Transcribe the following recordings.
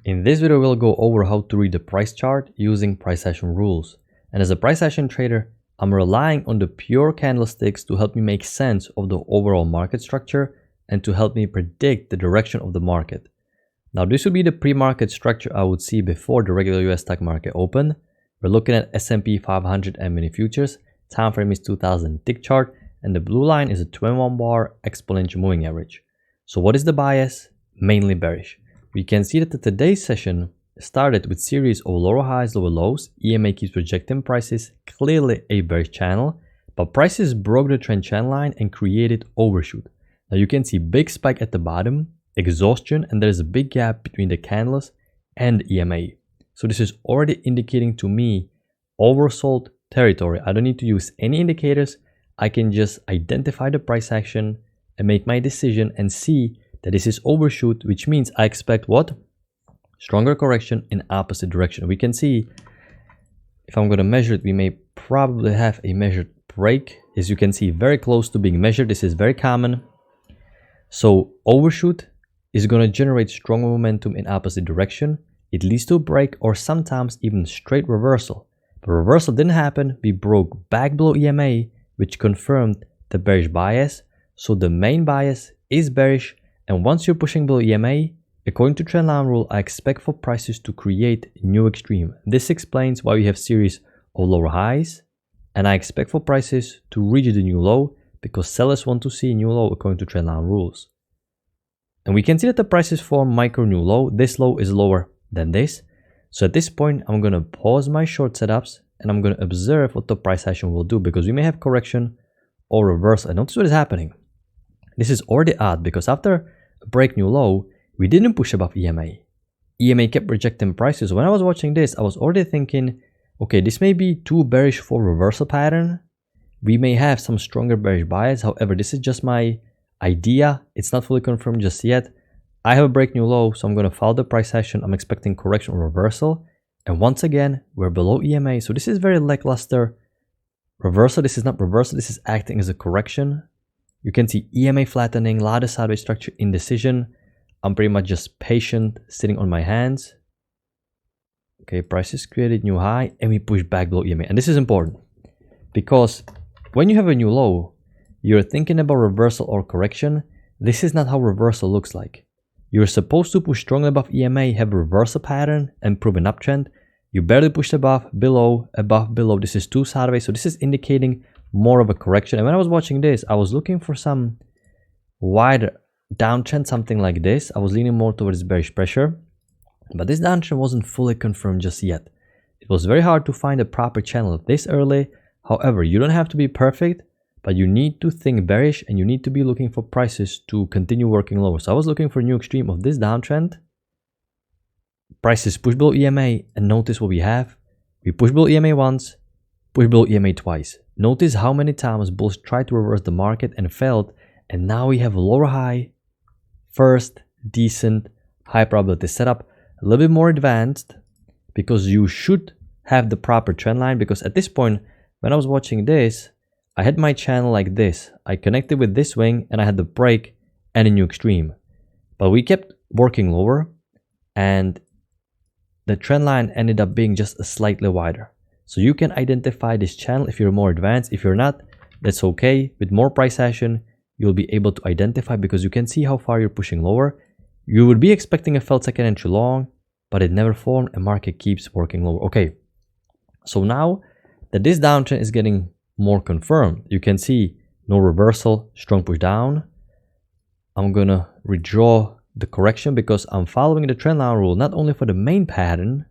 In this video, we'll go over how to read the price chart using price action rules. And as a price action trader, I'm relying on the pure candlesticks to help me make sense of the overall market structure and to help me predict the direction of the market. Now, this would be the pre-market structure I would see before the regular US stock market opened. We're looking at S&P 500 and mini futures. Time frame is 2000 tick chart, and the blue line is a 21 bar exponential moving average. So what is the bias? Mainly bearish. We can see that today's session started with series of lower highs, lower lows. EMA keeps rejecting prices, clearly a bearish channel, but prices broke the trend channel line and created overshoot. Now you can see big spike at the bottom, exhaustion, and there's a big gap between the candles and the EMA. So this is already indicating to me oversold territory. I don't need to use any indicators. I can just identify the price action and make my decision and see that this is overshoot, which means I expect what? Stronger correction in opposite direction. We can see, if I'm going to measure it, we may probably have a measured break. As you can see, very close to being measured. This is very common. So overshoot is going to generate strong momentum in opposite direction. It leads to a break or sometimes even straight reversal. But reversal didn't happen. We broke back below EMA, which confirmed the bearish bias. So the main bias is bearish. And once you're pushing below EMA, according to trendline rule, I expect for prices to create new extreme. This explains why we have series of lower highs, and I expect for prices to reach the new low because sellers want to see a new low according to trendline rules. And we can see that the prices form micro new low. This low is lower than this. So at this point, I'm going to pause my short setups and I'm going to observe what the price action will do because we may have correction or reversal. And notice what is happening. This is already odd because after break new low, we didn't push above EMA. EMA kept rejecting prices. When I was watching this, I was already thinking, okay, this may be too bearish for reversal pattern. We may have some stronger bearish bias. However, this is just my idea. It's not fully confirmed just yet. I have a break new low, so I'm going to follow the price action. I'm expecting correction or reversal. And once again, we're below EMA. So this is very lackluster reversal. This is not reversal. This is acting as a correction. You can see EMA flattening, a lot of sideways structure, indecision. I'm pretty much just patient, sitting on my hands. Okay, prices created new high and we push back below EMA. And this is important because when you have a new low, you're thinking about reversal or correction. This is not how reversal looks like. You're supposed to push strongly above EMA, have a reversal pattern and prove an uptrend. You barely pushed above, below, above, below. This is too sideways. So this is indicating more of a correction. And when I was watching this, I was looking for some wider downtrend, something like this. I was leaning more towards bearish pressure, but this downtrend wasn't fully confirmed just yet. It was very hard to find a proper channel this early. However, you don't have to be perfect, but you need to think bearish and you need to be looking for prices to continue working lower. So I was looking for a new extreme of this downtrend. Prices push below EMA, and notice what we have. We push below EMA once, push below EMA twice. Notice how many times bulls tried to reverse the market and failed, and now we have a lower high, first decent high probability setup, a little bit more advanced because you should have the proper trend line. Because at this point, when I was watching this, I had my channel like this. I connected with this wing and I had the break and a new extreme, but we kept working lower and the trend line ended up being just a slightly wider. So you can identify this channel if you're more advanced. If you're not, that's okay. With more price action, you'll be able to identify because you can see how far you're pushing lower. You would be expecting a failed second entry long, but it never formed and market keeps working lower. Okay, so now that this downtrend is getting more confirmed, you can see no reversal, strong push down. I'm gonna redraw the correction because I'm following the trend line rule, not only for the main pattern,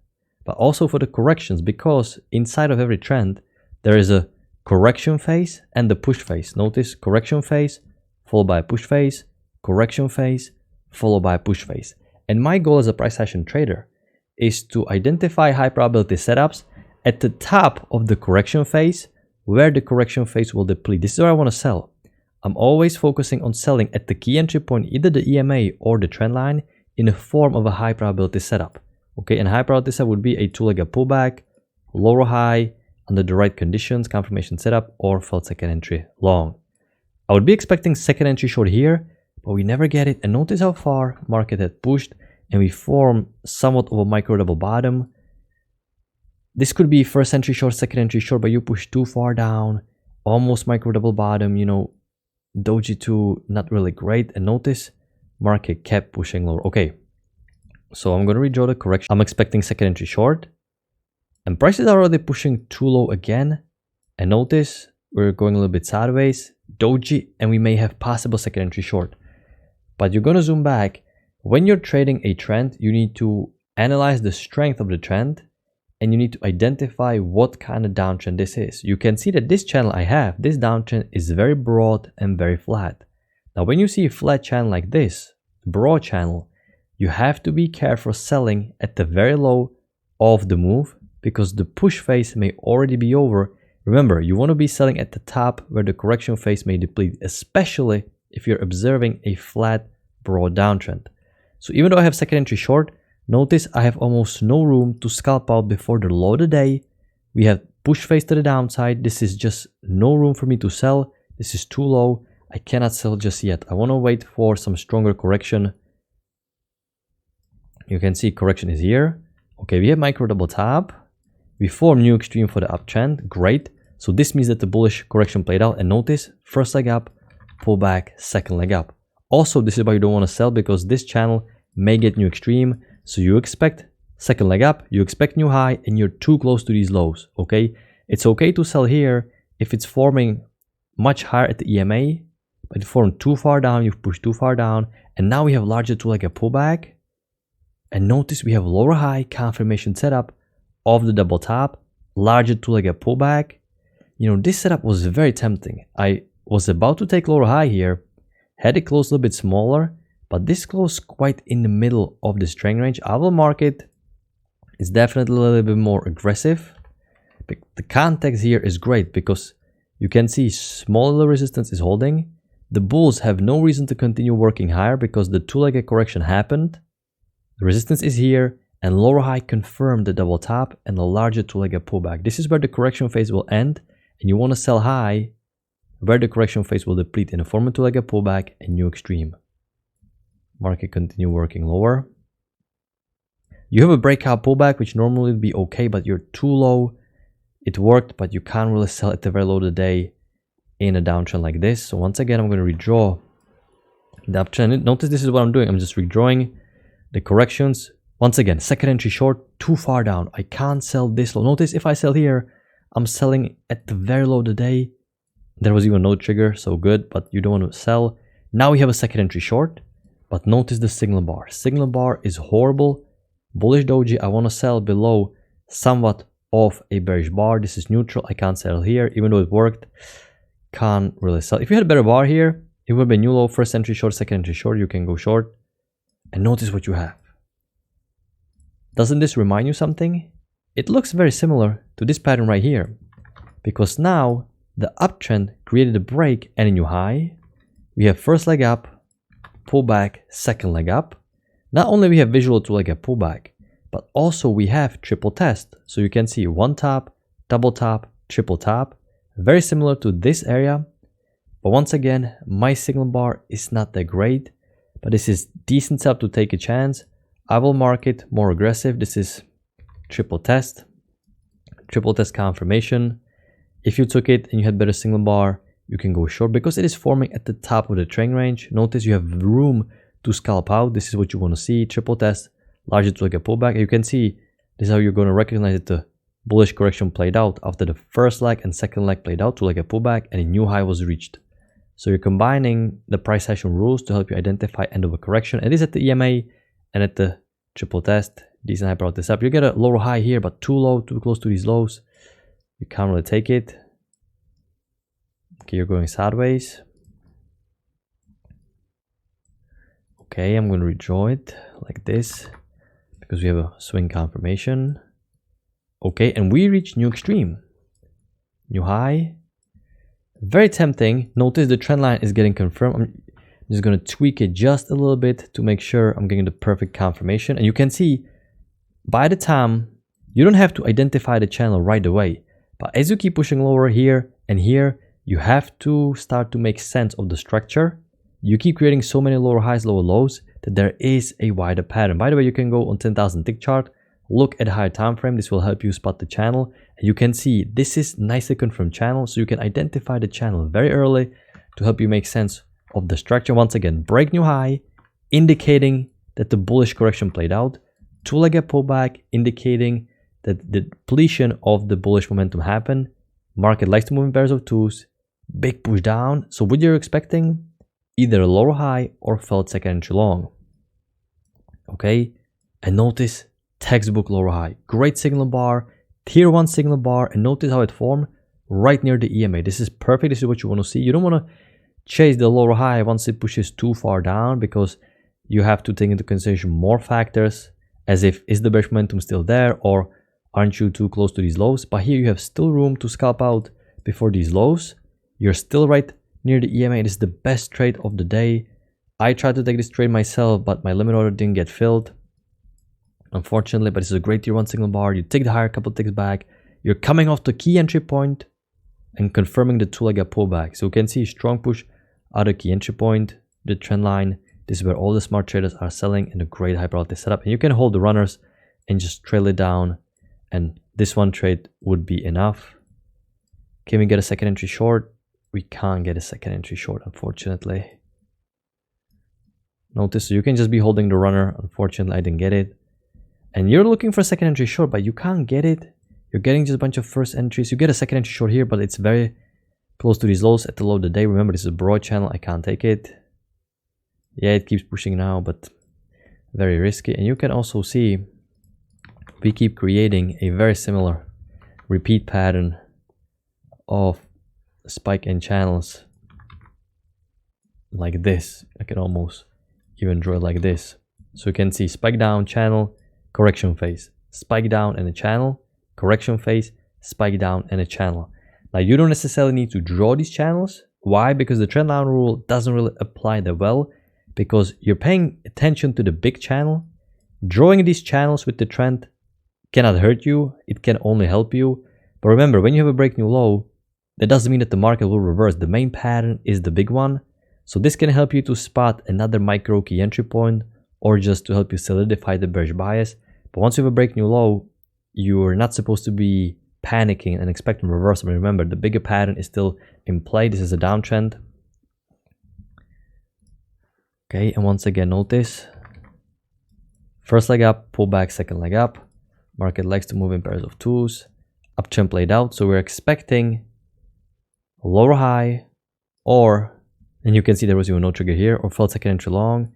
but also for the corrections, because inside of every trend, there is a correction phase and the push phase. Notice correction phase, followed by a push phase, correction phase, followed by a push phase. And my goal as a price action trader is to identify high probability setups at the top of the correction phase, where the correction phase will deplete. This is where I want to sell. I'm always focusing on selling at the key entry point, either the EMA or the trend line, in the form of a high probability setup. Okay, and high probability setup would be a two-legged pullback, lower high, under the right conditions, confirmation setup, or failed second entry long. I would be expecting second entry short here, but we never get it. And notice how far market had pushed and we form somewhat of a micro double bottom. This could be first entry short, second entry short, but you push too far down, almost micro double bottom, you know, doji 2 not really great. And notice market kept pushing lower. Okay, so I'm going to redraw the correction. I'm expecting second entry short, and prices are already pushing too low again. And notice we're going a little bit sideways, doji, and we may have possible second entry short. But you're going to zoom back. When you're trading a trend, you need to analyze the strength of the trend, and you need to identify what kind of downtrend this is. You can see that this channel I have, this downtrend is very broad and very flat. Now, when you see a flat channel like this, broad channel, you have to be careful selling at the very low of the move, because the push phase may already be over. Remember, you want to be selling at the top where the correction phase may deplete, especially if you're observing a flat, broad downtrend. So even though I have second entry short, notice I have almost no room to scalp out before the low of the day. We have push phase to the downside. This is just no room for me to sell. This is too low. I cannot sell just yet. I want to wait for some stronger correction. You can see correction is here. Okay, we have micro double top. We form new extreme for the uptrend. Great. So this means that the bullish correction played out. And notice first leg up, pull back, second leg up. Also, this is why you don't want to sell, because this channel may get new extreme. So you expect second leg up, you expect new high, and you're too close to these lows. Okay, it's okay to sell here if it's forming much higher at the EMA, but it formed too far down, you've pushed too far down, and now we have larger two-legged pullback. And notice we have lower high confirmation setup of the double top, larger two-legged pullback. You know, this setup was very tempting. I was about to take lower high here, had it close a little bit smaller, but this closed quite in the middle of this trend range. Our market is definitely a little bit more aggressive. The context here is great because you can see smaller resistance is holding. The bulls have no reason to continue working higher because the two-legged correction happened. The resistance is here, and lower high confirmed the double top and the larger two-legged pullback. This is where the correction phase will end, and you want to sell high where the correction phase will deplete in a form of two-legged pullback and new extreme. Market continue working lower. You have a breakout pullback, which normally would be okay, but you're too low. It worked, but you can't really sell at the very low of the day in a downtrend like this. So once again, I'm going to redraw the uptrend. Notice this is what I'm doing. I'm just redrawing the corrections. Once again, second entry short, too far down. I can't sell this low. Notice if I sell here, I'm selling at the very low of the day. There was even no trigger, so good, but you don't want to sell. Now we have a second entry short, but notice the signal bar. Signal bar is horrible. Bullish doji, I want to sell below somewhat of a bearish bar. This is neutral. I can't sell here, even though it worked. Can't really sell. If you had a better bar here, it would be new low, first entry short, second entry short. You can go short. And notice what you have. Doesn't this remind you something? It looks very similar to this pattern right here, because now the uptrend created a break and a new high. We have first leg up, pullback, second leg up. Not only we have visual two-legged pullback, but also we have triple test. So you can see one top, double top, triple top. Very similar to this area. But once again, my signal bar is not that great, but this is decent setup to take a chance. I will mark it more aggressive. This is triple test confirmation. If you took it and you had better signal bar, you can go short because it is forming at the top of the trend range. Notice you have room to scalp out. This is what you want to see. Triple test, larger two-legged pullback. You can see this is how you're going to recognize that the bullish correction played out after the first leg and second leg played out, two-legged pullback, and a new high was reached. So you're combining the price action rules to help you identify end of a correction. It is at the EMA and at the triple test. Decent high brought this up. You get a lower high here, but too low, too close to these lows. You can't really take it. Okay, you're going sideways. Okay, I'm going to redraw it like this because we have a swing confirmation. Okay, and we reach new extreme. New high. Very tempting. Notice the trend line is getting confirmed. I'm just going to tweak it just a little bit to make sure I'm getting the perfect confirmation. And you can see by the time, you don't have to identify the channel right away. But as you keep pushing lower here and here, you have to start to make sense of the structure. You keep creating so many lower highs, lower lows that there is a wider pattern. By the way, you can go on 10,000 tick chart, look at a higher time frame. This will help you spot the channel. And you can see this is nicely confirmed channel, so you can identify the channel very early to help you make sense of the structure. Once again, break new high, indicating that the bullish correction played out. Two-legged pullback, indicating that the depletion of the bullish momentum happened. Market likes to move in pairs of twos. Big push down. So what you're expecting, either a lower high or felt second entry long. Okay, and notice textbook lower high. Great signal bar, tier 1 signal bar, and notice how it formed right near the EMA. This is perfect. This is what you want to see. You don't want to chase the lower high once it pushes too far down, because you have to take into consideration more factors, as if, is the bearish momentum still there, or aren't you too close to these lows? But here you have still room to scalp out before these lows. You're still right near the EMA. It is the best trade of the day. I tried to take this trade myself, but my limit order didn't get filled, unfortunately. But this is a great tier 1 signal bar. You take the higher couple ticks back. You're coming off the key entry point and confirming the two-legged pullback. So you can see strong push out of key entry point, the trend line. This is where all the smart traders are selling in a great high probability setup. And you can hold the runners and just trail it down. And this one trade would be enough. Can we get a second entry short? We can't get a second entry short, unfortunately. Notice, so you can just be holding the runner. Unfortunately, I didn't get it. And you're looking for a second entry short, but you can't get it. You're getting just a bunch of first entries. You get a second entry short here, but it's very close to these lows at the low of the day. Remember, this is a broad channel. I can't take it. Yeah, it keeps pushing now, but very risky. And you can also see we keep creating a very similar repeat pattern of spike in channels like this. I can almost even draw it like this. So you can see spike down, channel, correction phase, spike down and a channel, correction phase, spike down and a channel. Now you don't necessarily need to draw these channels. Why? Because the trend line rule doesn't really apply that well, because you're paying attention to the big channel. Drawing these channels with the trend cannot hurt you, it can only help you. But remember, when you have a break new low, that doesn't mean that the market will reverse. The main pattern is the big one. So this can help you to spot another micro key entry point, or just to help you solidify the bearish bias. But once you have a break new low, you're not supposed to be panicking and expecting reversal. Remember, the bigger pattern is still in play. This is a downtrend. Okay, and once again, notice first leg up, pull back, second leg up. Market likes to move in pairs of twos. Uptrend played out, so we're expecting a lower high, or, and you can see there was even no trigger here, or felt second entry long.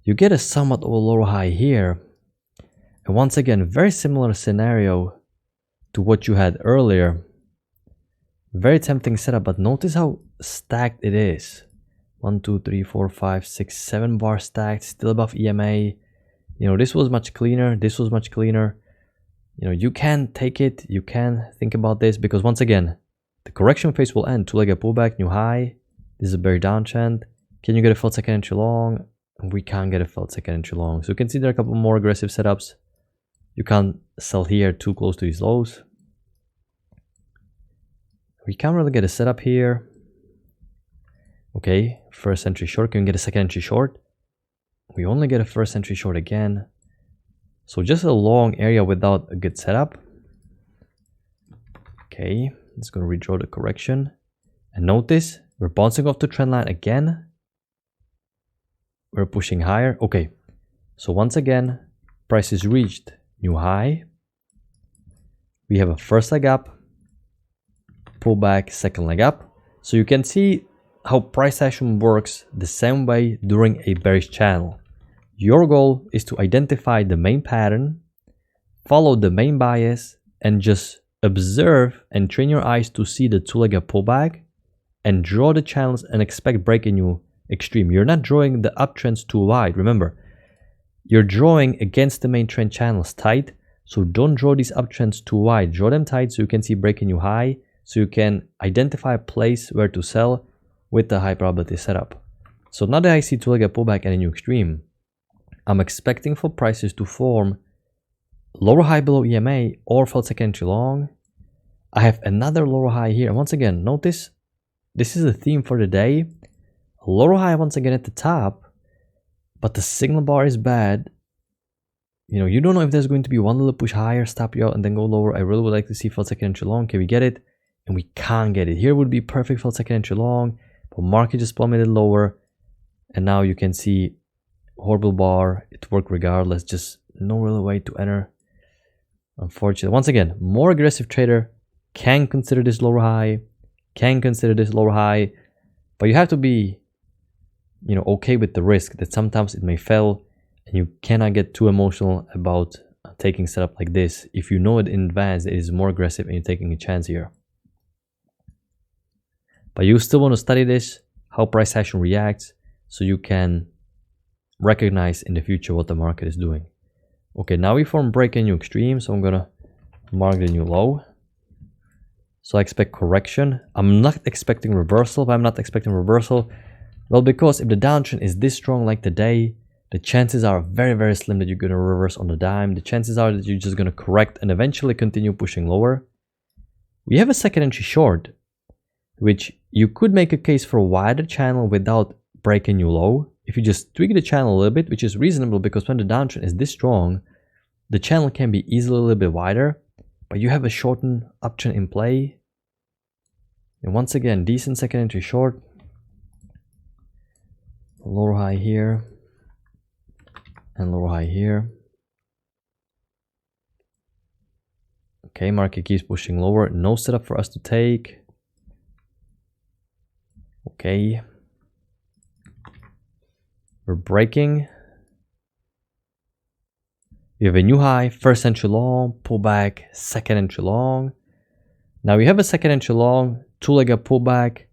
You get a somewhat of a lower high here. And once again, very similar scenario to what you had earlier. Very tempting setup, but notice how stacked it is. 1, 2, 3, 4, 5, 6, 7 bar stacked, still above EMA. You know, this was much cleaner. This was much cleaner. You know, you can take it. You can think about this, because once again, the correction phase will end. Two-legged pullback, new high. This is a very downtrend. Can you get a felt second entry long? We can't get a felt second entry long. So you can see there are a couple more aggressive setups. You can't sell here too close to these lows. We can't really get a setup here. Okay, first entry short. Can we get a second entry short? We only get a first entry short again. So just a long area without a good setup. Okay, let's go redraw the correction. And notice we're bouncing off the trend line again. We're pushing higher. Okay, so once again, price is reached new high. We have a first leg up, pull back, second leg up. So you can see how price action works the same way during a bearish channel. Your goal is to identify the main pattern, follow the main bias, and just observe and train your eyes to see the two-legged pullback and draw the channels and expect break in new extreme. You're not drawing the uptrends too wide. Remember, you're drawing against the main trend channels tight, so don't draw these uptrends too wide. Draw them tight so you can see break in new high, so you can identify a place where to sell with the high probability setup. So now that I see two-legged pullback and a new extreme, I'm expecting for prices to form lower high below EMA or felt second entry long. I have another lower high here. And once again, notice this is the theme for the day. A lower high once again at the top, but the signal bar is bad. You know, you don't know if there's going to be one little push higher, stop you out, and then go lower. I really would like to see failed second entry long. Can we get it? And we can't get it. Here would be perfect failed second entry long, but market just plummeted lower. And now you can see horrible bar. It worked regardless. Just no real way to enter. Unfortunately, once again, more aggressive trader can consider this lower high, but you have to be, you know, okay with the risk that sometimes it may fail. And you cannot get too emotional about taking setup like this. If you know it in advance, it is more aggressive and you're taking a chance here. But you still want to study this, how price action reacts, so you can recognize in the future what the market is doing. Okay, now we form break a new extreme, so I'm gonna mark the new low. So I expect correction. I'm not expecting reversal. Why I'm not expecting reversal? Well, because if the downtrend is this strong like today, the chances are very, very slim that you're going to reverse on the dime. The chances are that you're just going to correct and eventually continue pushing lower. We have a second entry short, which you could make a case for a wider channel without breaking new low. If you just tweak the channel a little bit, which is reasonable because when the downtrend is this strong, the channel can be easily a little bit wider, but you have a shortened uptrend in play. And once again, decent second entry short. Lower high here. And lower high here. Okay, market keeps pushing lower. No setup for us to take. Okay. We're breaking. We have a new high, first entry long, pullback, second entry long. Now we have a second entry long, two-legged pullback,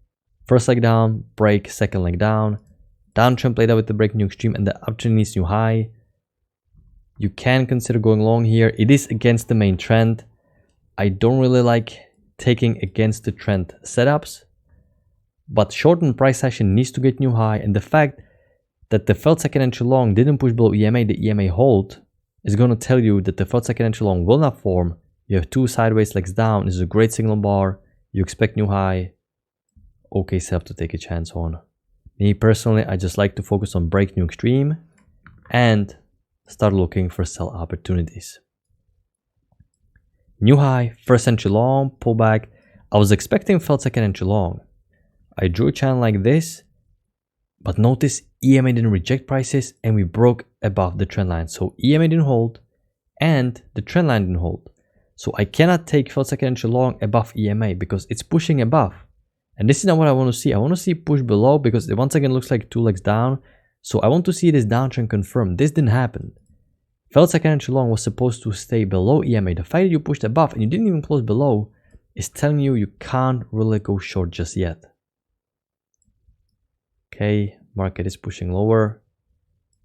first leg down, break, second leg down. Downtrend played out with the break new extreme and the uptrend needs new high. You can consider going long here. It is against the main trend. I don't really like taking against the trend setups, but shortened price action needs to get new high, and the fact that the failed second entry long didn't push below EMA, the EMA hold, is going to tell you that the failed second entry long will not form. You have two sideways legs down. This is a great signal bar. You expect new high. Okay setup to take a chance on. Me personally, I just like to focus on break new extreme and start looking for sell opportunities. New high, first entry long, pullback. I was expecting failed second entry long. I drew a channel like this, but notice EMA didn't reject prices and we broke above the trend line. So EMA didn't hold and the trend line didn't hold. So I cannot take failed second entry long above EMA because it's pushing above. And this is not what I want to see. I want to see push below because it once again looks like two legs down. So I want to see this downtrend confirmed. This didn't happen. Failed second entry long was supposed to stay below EMA. The fact that you pushed above and you didn't even close below is telling you you can't really go short just yet. Okay, market is pushing lower.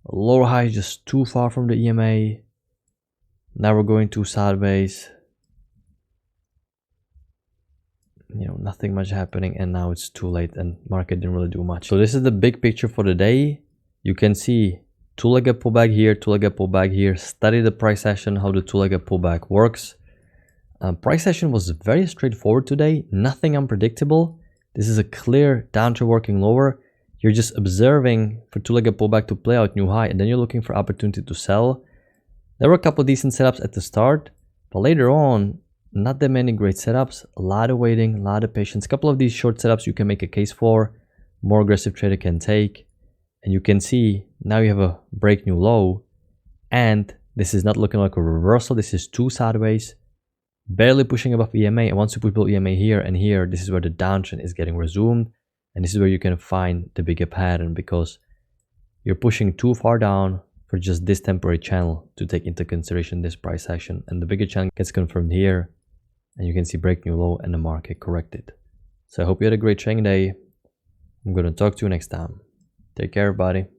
Lower high is just too far from the EMA. Now we're going to sideways. You know, nothing much happening, and now it's too late and market didn't really do much. So this is the big picture for the day. You can see two-legged pullback here, two-legged pullback here. Study the price action, how the two-legged pullback works. Price action was very straightforward today, nothing unpredictable. This is a clear downtrend working lower. You're just observing for two-legged pullback to play out new high, and then you're looking for opportunity to sell. There were a couple of decent setups at the start, but later on, not that many great setups. A lot of waiting, a lot of patience. A couple of these short setups you can make a case for. More aggressive trader can take. And you can see now you have a break new low. And this is not looking like a reversal. This is two sideways. Barely pushing above EMA. And once you push below EMA here and here, this is where the downtrend is getting resumed. And this is where you can find the bigger pattern because you're pushing too far down for just this temporary channel to take into consideration this price action. And the bigger channel gets confirmed here. And you can see break new low and the market corrected. So I hope you had a great trading day. I'm going to talk to you next time. Take care, everybody.